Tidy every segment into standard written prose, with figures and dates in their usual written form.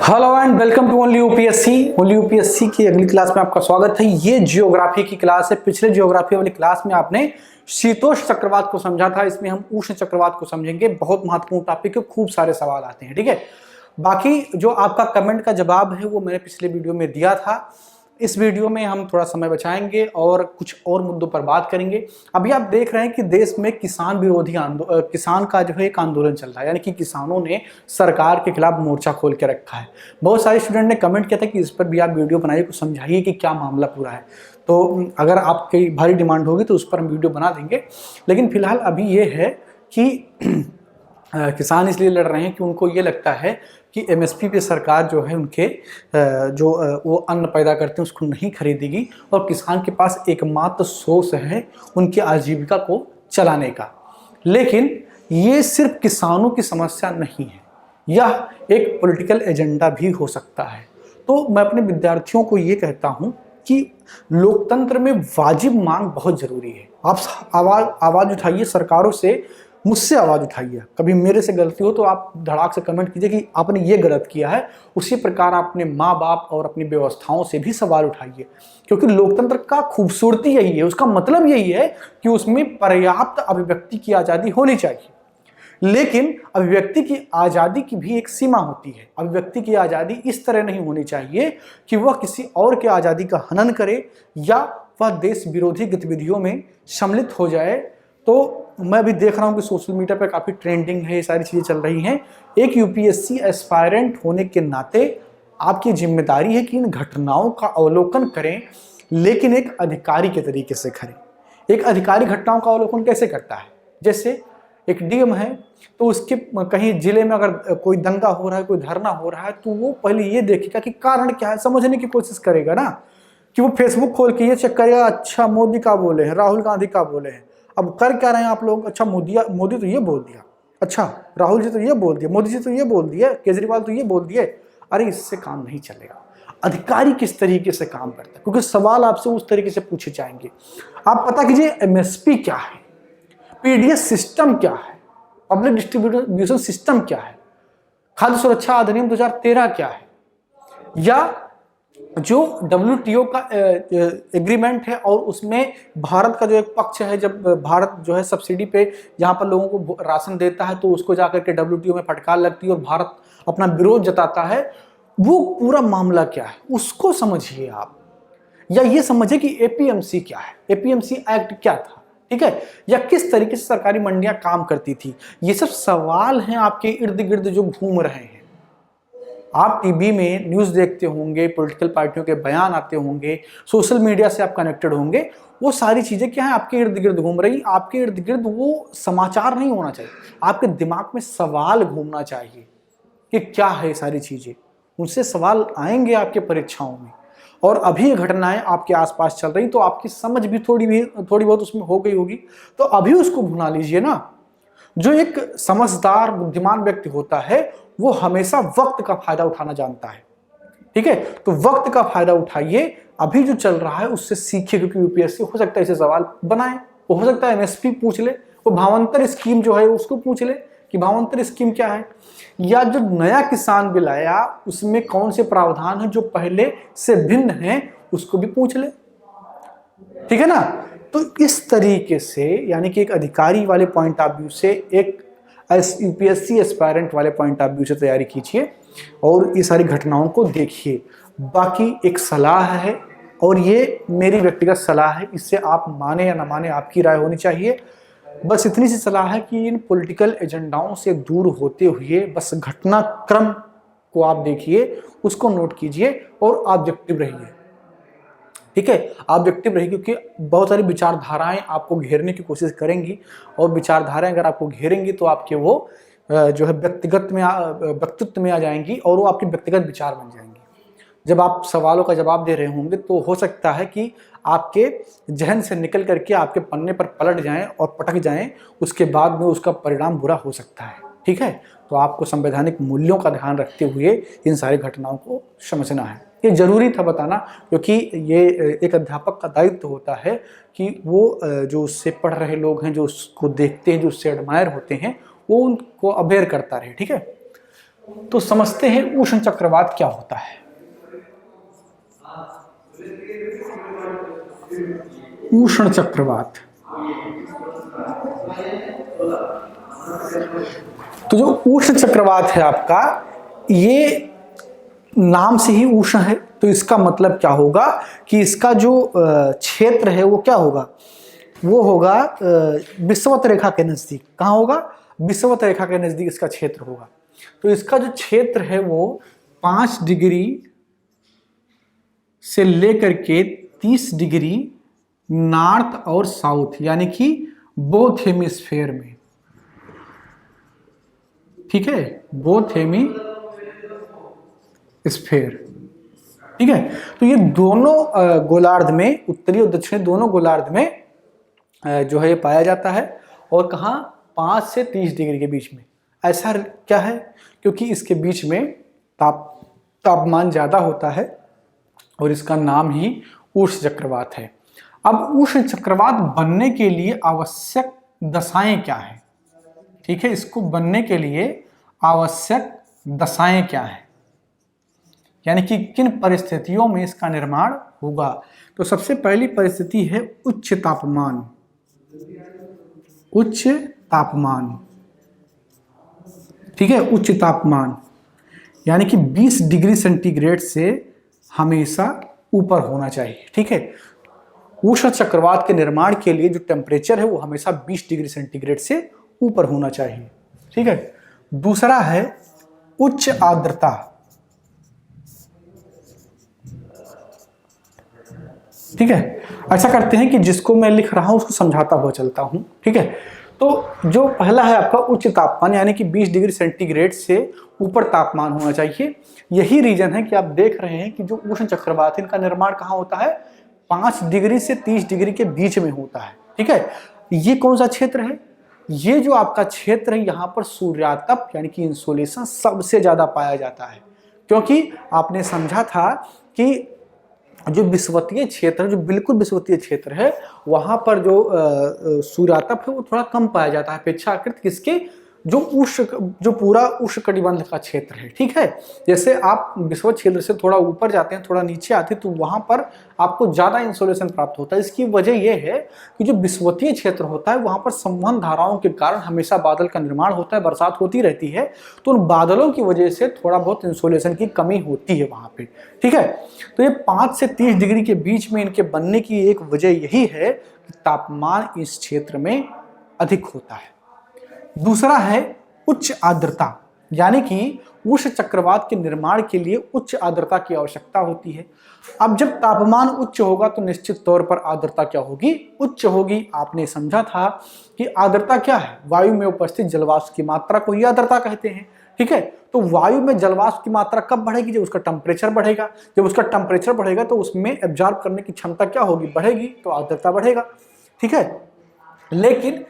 Hello and welcome to only UPSC की अगली class में आपका स्वागत है। ये जियोग्राफी की क्लास है। पिछले जियोग्राफी वाली क्लास में आपने शीतोष्ण चक्रवात को समझा था, इसमें हम उष्ण चक्रवात को समझेंगे। बहुत महत्वपूर्ण टॉपिक है, खूब सारे सवाल आते हैं, ठीक है। बाकी जो आपका कमेंट का जवाब है वो मैंने पिछले वीडियो में दिया था। इस वीडियो में हम थोड़ा समय बचाएंगे और कुछ और मुद्दों पर बात करेंगे। अभी आप देख रहे हैं कि देश में किसान विरोधी किसान का जो है एक आंदोलन चल रहा है, यानी कि किसानों ने सरकार के खिलाफ मोर्चा खोल के रखा है। बहुत सारे स्टूडेंट ने कमेंट किया था कि इस पर भी आप वीडियो बनाइए, कुछ समझाइए कि क्या मामला पूरा है। तो अगर आपकी भारी डिमांड होगी तो उस पर हम वीडियो बना देंगे। लेकिन फिलहाल अभी ये है कि किसान इसलिए लड़ रहे हैं कि उनको ये लगता है कि एमएसपी पे सरकार जो है उनके वो अन्न पैदा करते हैं उसको नहीं खरीदेगी, और किसान के पास एकमात्र सोर्स है उनकी आजीविका को चलाने का। लेकिन ये सिर्फ किसानों की समस्या नहीं है, यह एक पॉलिटिकल एजेंडा भी हो सकता है। तो मैं अपने विद्यार्थियों को ये कहता हूँ कि लोकतंत्र में वाजिब मांग बहुत जरूरी है। आप आवाज उठाइए सरकारों से, मुझसे आवाज उठाइए। कभी मेरे से गलती हो तो आप धड़ाक से कमेंट कीजिए कि आपने ये गलत किया है। उसी प्रकार अपने माँ बाप और अपनी व्यवस्थाओं से भी सवाल उठाइए, क्योंकि लोकतंत्र का खूबसूरती यही है, उसका मतलब यही है कि उसमें पर्याप्त अभिव्यक्ति की आज़ादी होनी चाहिए। लेकिन अभिव्यक्ति की आज़ादी की भी एक सीमा होती है। अभिव्यक्ति की आज़ादी इस तरह नहीं होनी चाहिए कि वह किसी और के आज़ादी का हनन करे या वह देश विरोधी गतिविधियों में सम्मिलित हो जाए। तो मैं भी देख रहा हूं कि सोशल मीडिया पे काफ़ी ट्रेंडिंग है, ये सारी चीज़ें चल रही हैं। एक यूपीएससी एस्पायरेंट होने के नाते आपकी जिम्मेदारी है कि इन घटनाओं का अवलोकन करें, लेकिन एक अधिकारी के तरीके से करें। एक अधिकारी घटनाओं का अवलोकन कैसे करता है? जैसे एक डीएम है तो उसके कहीं जिले में अगर कोई दंगा हो रहा है, कोई धरना हो रहा है, तो वो पहले ये देखेगा कि कारण क्या है, समझने की कोशिश करेगा ना। कि वो फेसबुक खोल के ये चेक करेगा, अच्छा मोदी का बोले हैं, राहुल गांधी का बोले हैं, अब कर क्या रहे हैं आप लोग, अच्छा मोदी तो ये बोल दिया, अच्छा राहुल जी तो ये बोल दिया, मोदी जी तो ये बोल दिया, केजरीवाल तो ये बोल दिए। अरे इससे काम नहीं चलेगा। अधिकारी किस तरीके से काम करता है, क्योंकि सवाल आपसे उस तरीके से पूछे जाएंगे। आप पता कीजिए एमएसपी क्या है, पीडीएस सिस्टम क्या है, पब्लिक डिस्ट्रीब्यूशन सिस्टम क्या है, खाद्य सुरक्षा अधिनियम 2013 क्या है, या जो WTO का एग्रीमेंट है और उसमें भारत का जो एक पक्ष है, जब भारत जो है सब्सिडी पे जहां पर लोगों को राशन देता है तो उसको जाकर के WTO में फटकार लगती है और भारत अपना विरोध जताता है। वो पूरा मामला क्या है उसको समझिए आप, या ये समझिए कि एपीएमसी क्या है, एपीएमसी एक्ट क्या था, ठीक है, या किस तरीके से सरकारी मंडियां काम करती थी। ये सब सवाल हैं आपके इर्द गिर्द जो घूम रहे हैं। आप टीवी में न्यूज़ देखते होंगे, पॉलिटिकल पार्टियों के बयान आते होंगे, सोशल मीडिया से आप कनेक्टेड होंगे, वो सारी चीज़ें क्या है आपके इर्द गिर्द घूम रही। आपके इर्द गिर्द वो समाचार नहीं होना चाहिए, आपके दिमाग में सवाल घूमना चाहिए कि क्या है सारी चीज़ें। उनसे सवाल आएंगे आपके परीक्षाओं में। और अभी ये घटनाएं आपके आसपास चल रही, तो आपकी समझ भी थोड़ी बहुत उसमें हो गई होगी, तो अभी उसको भुना लीजिए ना। जो एक समझदार बुद्धिमान व्यक्ति होता है वो हमेशा वक्त का फायदा उठाना जानता है, ठीक है। तो वक्त का फायदा उठाइए, अभी जो चल रहा है उससे सीखिए, क्योंकि यूपीएससी हो सकता है इसे सवाल बनाए, वो हो सकता है एमएसपी पूछ ले, वो भावांतर स्कीम जो है उसको पूछ ले कि भावांतर स्कीम क्या है, या जो नया किसान बिल आया उसमें कौन से प्रावधान है जो पहले से भिन्न है उसको भी पूछ ले, ठीक है ना। तो इस तरीके से यानी कि एक अधिकारी वाले पॉइंट ऑफ व्यू से, एक यूपीएससी एस्पायरेंट वाले पॉइंट ऑफ व्यू से तैयारी कीजिए और ये सारी घटनाओं को देखिए। बाकी एक सलाह है और ये मेरी व्यक्तिगत सलाह है, इससे आप माने या ना माने आपकी राय होनी चाहिए। बस इतनी सी सलाह है कि इन पॉलिटिकल एजेंडाओं से दूर होते हुए बस घटनाक्रम को आप देखिए, उसको नोट कीजिए और ऑब्जेक्टिव रहिए, ठीक है। ऑब्जेक्टिव रहिए, क्योंकि बहुत सारी विचारधाराएं आपको घेरने की कोशिश करेंगी, और विचारधाराएं अगर आपको घेरेंगी तो आपके वो जो है व्यक्तित्व में आ जाएंगी और वो आपके व्यक्तिगत विचार बन जाएंगे। जब आप सवालों का जवाब दे रहे होंगे तो हो सकता है कि आपके जहन से निकल करके आपके पन्ने पर पलट जाएं और पटक जाएं, उसके बाद में उसका परिणाम बुरा हो सकता है, ठीक है। तो आपको संवैधानिक मूल्यों का ध्यान रखते हुए इन सारी घटनाओं को समझना है। ये जरूरी था बताना, क्योंकि ये एक अध्यापक का दायित्व होता है कि वो जो उससे पढ़ रहे लोग हैं, जो उसको देखते हैं, जो उससे एडमायर होते हैं, वो उनको अवेयर करता रहे, ठीक है। तो समझते हैं उष्ण चक्रवात क्या होता है। उष्ण चक्रवात, तो जो उष्ण चक्रवात है आपका, ये नाम से ही उष्ण है, तो इसका मतलब क्या होगा कि इसका जो क्षेत्र है वो क्या होगा, वो होगा विषुवत रेखा के नजदीक। कहाँ होगा? विषुवत रेखा के नजदीक इसका क्षेत्र होगा। तो इसका जो क्षेत्र है वो 5 डिग्री से लेकर के 30 डिग्री नॉर्थ और साउथ, यानी कि बोथ हेमिस्फेयर में, ठीक है, बोथ हेमिस्फेयर, ठीक है। तो ये दोनों गोलार्ध में, उत्तरी और दक्षिणी दोनों गोलार्ध में जो है ये पाया जाता है। और कहाँ? 5 से 30 डिग्री के बीच में। ऐसा क्या है? क्योंकि इसके बीच में तापमान ज्यादा होता है और इसका नाम ही उष्ण चक्रवात है। अब उष्ण चक्रवात बनने के लिए आवश्यक दशाएं क्या है? ठीक है, इसको बनने के लिए आवश्यक दशाएं क्या है, यानी कि किन परिस्थितियों में इसका निर्माण होगा। तो सबसे पहली परिस्थिति है उच्च तापमान। उच्च तापमान, ठीक है, उच्च तापमान यानी कि 20 डिग्री सेंटीग्रेड से हमेशा ऊपर होना चाहिए, ठीक है। उष्ण चक्रवात के निर्माण के लिए जो टेम्परेचर है वो हमेशा 20 डिग्री सेंटीग्रेड से ऊपर होना चाहिए, ठीक है। दूसरा है उच्च आर्द्रता, ठीक है। ऐसा करते हैं कि जिसको मैं लिख रहा हूं उसको समझाता हुआ चलता हूं, ठीक है। तो जो पहला है आपका उच्च तापमान, यानी कि 20 डिग्री सेंटीग्रेड से ऊपर तापमान होना चाहिए। यही रीजन है कि आप देख रहे हैं कि जो उष्ण चक्रवात है इनका निर्माण कहाँ होता है? 5 डिग्री से 30 डिग्री के बीच में होता है, ठीक है। ये कौन सा क्षेत्र है? ये जो आपका क्षेत्र है, यहाँ पर सूर्यातप यानी कि इंसोलेशन सबसे ज्यादा पाया जाता है। क्योंकि आपने समझा था कि जो विषुवतीय क्षेत्र है, जो बिल्कुल विषुवतीय क्षेत्र है, वहां पर जो सूर्यातप है वो थोड़ा कम पाया जाता है अपेक्षाकृत किसके? जो पूरा उष्णकटिबंध का क्षेत्र है, ठीक है। जैसे आप विषुवत क्षेत्र से थोड़ा ऊपर जाते हैं, थोड़ा नीचे आते हैं, तो वहां पर आपको ज्यादा इंसोलेशन प्राप्त होता है। इसकी वजह यह है कि जो विषुवतीय क्षेत्र होता है वहां पर संवहन धाराओं के कारण हमेशा बादल का निर्माण होता है, बरसात होती रहती है, तो उन बादलों की वजह से थोड़ा बहुत इंसोलेशन की कमी होती है वहां पे, ठीक है। तो ये 5 से 30 डिग्री के बीच में इनके बनने की एक वजह यही है कि तापमान इस क्षेत्र में अधिक होता है। दूसरा है उच्च आर्द्रता, यानी कि उष्ण चक्रवात के निर्माण के लिए उच्च आर्द्रता की आवश्यकता होती है। अब जब तापमान उच्च होगा तो निश्चित तौर पर आर्द्रता क्या होगी? उच्च होगी। आपने समझा था कि आर्द्रता क्या है? वायु में उपस्थित जलवाष्प की मात्रा को ही आर्द्रता कहते हैं, ठीक है। तो वायु में जलवाष्प की मात्रा कब बढ़ेगी? जब उसका टेम्परेचर बढ़ेगा। जब उसका टेम्परेचर बढ़ेगा तो उसमें एब्जॉर्ब करने की क्षमता क्या होगी? बढ़ेगी, तो आर्द्रता बढ़ेगा, ठीक है। लेकिन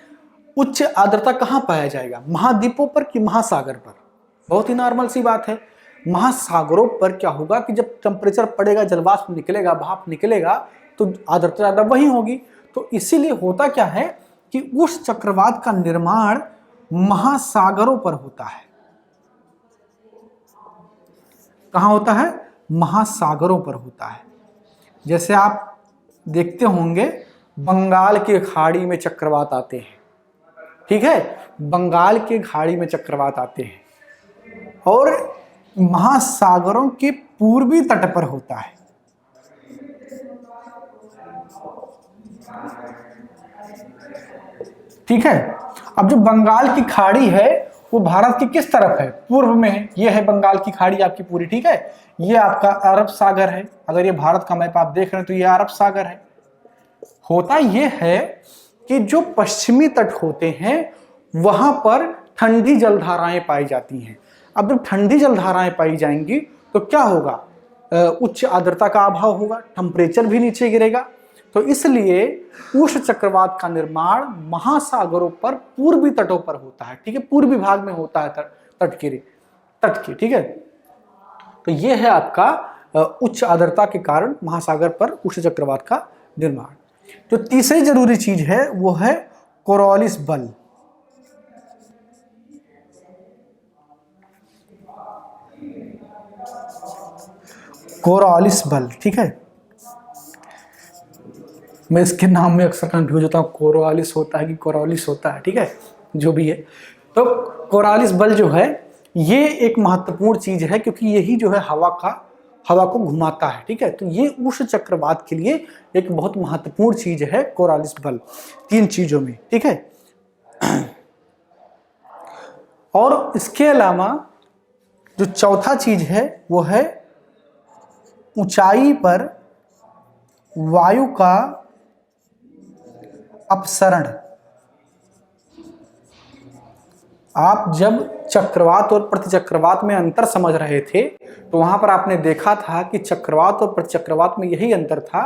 उच्च आर्द्रता कहां पाया जाएगा? महाद्वीपों पर कि महासागर पर? बहुत ही नॉर्मल सी बात है। महासागरों पर क्या होगा कि जब टेम्परेचर पड़ेगा, जलवाष्प निकलेगा, भाप निकलेगा, तो आर्द्रता ज्यादा वही होगी। तो इसीलिए होता क्या है कि उस चक्रवात का निर्माण महासागरों पर होता है। कहां होता है? महासागरों पर होता है। जैसे आप देखते होंगे बंगाल की खाड़ी में चक्रवात आते हैं, ठीक है। बंगाल की खाड़ी में चक्रवात आते हैं और महासागरों के पूर्वी तट पर होता है, ठीक है। अब जो बंगाल की खाड़ी है वो भारत की किस तरफ है? पूर्व में है। ये है बंगाल की खाड़ी आपकी पूरी, ठीक है। ये आपका अरब सागर है। अगर ये भारत का मैप आप देख रहे हैं तो ये अरब सागर है। होता ये है कि जो पश्चिमी तट होते हैं वहां पर ठंडी जलधाराएं पाई जाती हैं। अब जब ठंडी जलधाराएं पाई जाएंगी तो क्या होगा? उच्च आर्द्रता का अभाव होगा, टेम्परेचर भी नीचे गिरेगा। तो इसलिए उष्ण चक्रवात का निर्माण महासागरों पर पूर्वी तटों पर होता है, ठीक है। पूर्वी भाग में होता है तट के, ठीक है। तो यह है आपका उच्च आर्द्रता के कारण महासागर पर उष्ण चक्रवात का निर्माण। जो तीसरी जरूरी चीज है वो है कोरोलिस बल। कोरॉलिस बल, ठीक है। मैं इसके नाम में अक्सर कंफ्यूज होता हूँ, कोरॉलिस होता है कि कोरॉलिस होता है, ठीक है, जो भी है। तो कोरॉलिस बल जो है ये एक महत्वपूर्ण चीज है, क्योंकि यही जो है हवा को घुमाता है, ठीक है। तो ये उष्ण चक्रवात के लिए एक बहुत महत्वपूर्ण चीज है कोरॉलिस बल, 3 चीजों में, ठीक है। और इसके अलावा जो चौथा चीज है वो है ऊंचाई पर वायु का अपसरण। आप जब चक्रवात और प्रतिचक्रवात में अंतर समझ रहे थे तो वहां पर आपने देखा था कि चक्रवात और प्रतिचक्रवात में यही अंतर था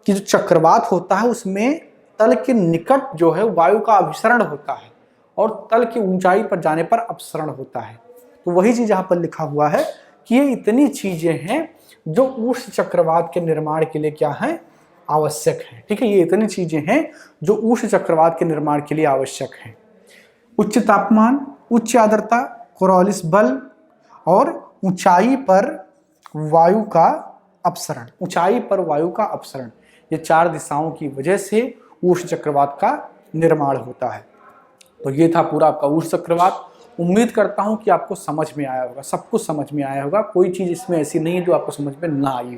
कि जो चक्रवात होता है उसमें तल के निकट जो है वायु का अभिसरण होता है और तल की ऊंचाई पर जाने पर अपसरण होता है। तो वही चीज यहाँ पर लिखा हुआ है कि ये इतनी चीजें हैं जो उष्ण चक्रवात के निर्माण के लिए क्या है, आवश्यक है, ठीक है। ये इतनी चीजें हैं जो उष्ण चक्रवात के निर्माण के लिए आवश्यक हैं। उच्च तापमान, उच्च आर्द्रता, कोरॉलिस बल और ऊंचाई पर वायु का अपसरण। ऊंचाई पर वायु का अपसरण, ये 4 दिशाओं की वजह से उष्ण चक्रवात का निर्माण होता है। तो ये था पूरा आपका उष्ण चक्रवात। उम्मीद करता हूं कि आपको समझ में आया होगा, सब कुछ समझ में आया होगा, कोई चीज इसमें ऐसी नहीं है जो आपको समझ में ना आई हो।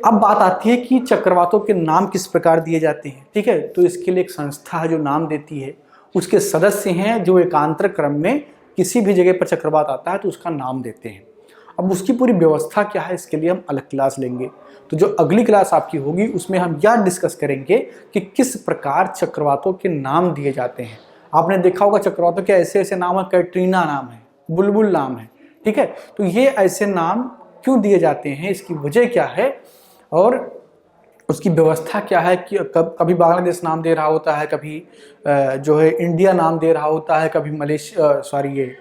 अब बात आती है कि चक्रवातों के नाम किस प्रकार दिए जाते हैं, ठीक है। तो इसके लिए एक संस्था है जो नाम देती है, उसके सदस्य हैं जो एकांतर क्रम में किसी भी जगह पर चक्रवात आता है तो उसका नाम देते हैं। अब उसकी पूरी व्यवस्था क्या है इसके लिए हम अलग क्लास लेंगे। तो जो अगली क्लास आपकी होगी उसमें हम यह डिस्कस करेंगे कि किस प्रकार चक्रवातों के नाम दिए जाते हैं। आपने देखा होगा चक्रवातों के ऐसे ऐसे नाम है, कैटरीना नाम है, बुलबुल नाम है, ठीक है। तो ये ऐसे नाम क्यों दिए जाते हैं, इसकी वजह क्या है और उसकी व्यवस्था क्या है कि कभी बांग्लादेश नाम दे रहा होता है, कभी जो है इंडिया नाम दे रहा होता है, कभी ये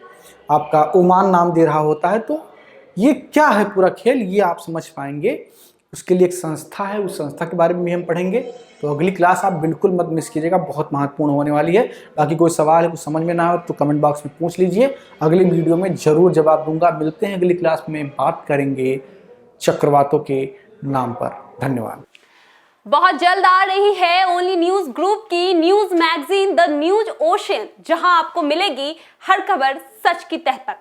आपका ओमान नाम दे रहा होता है। तो ये क्या है पूरा खेल, ये आप समझ पाएंगे। उसके लिए एक संस्था है, उस संस्था के बारे में भी हम पढ़ेंगे। तो अगली क्लास आप बिल्कुल मत मिस कीजिएगा, बहुत महत्वपूर्ण होने वाली है। बाकी कोई सवाल है, कुछ समझ में ना हो तो कमेंट बॉक्स में पूछ लीजिए, अगली वीडियो में जरूर जवाब दूंगा। मिलते हैं अगली क्लास में, बात करेंगे चक्रवातों के नाम पर। धन्यवाद। बहुत जल्द आ रही है ओनली न्यूज ग्रुप की news magazine the news ocean, जहां आपको मिलेगी हर खबर सच की तह तक।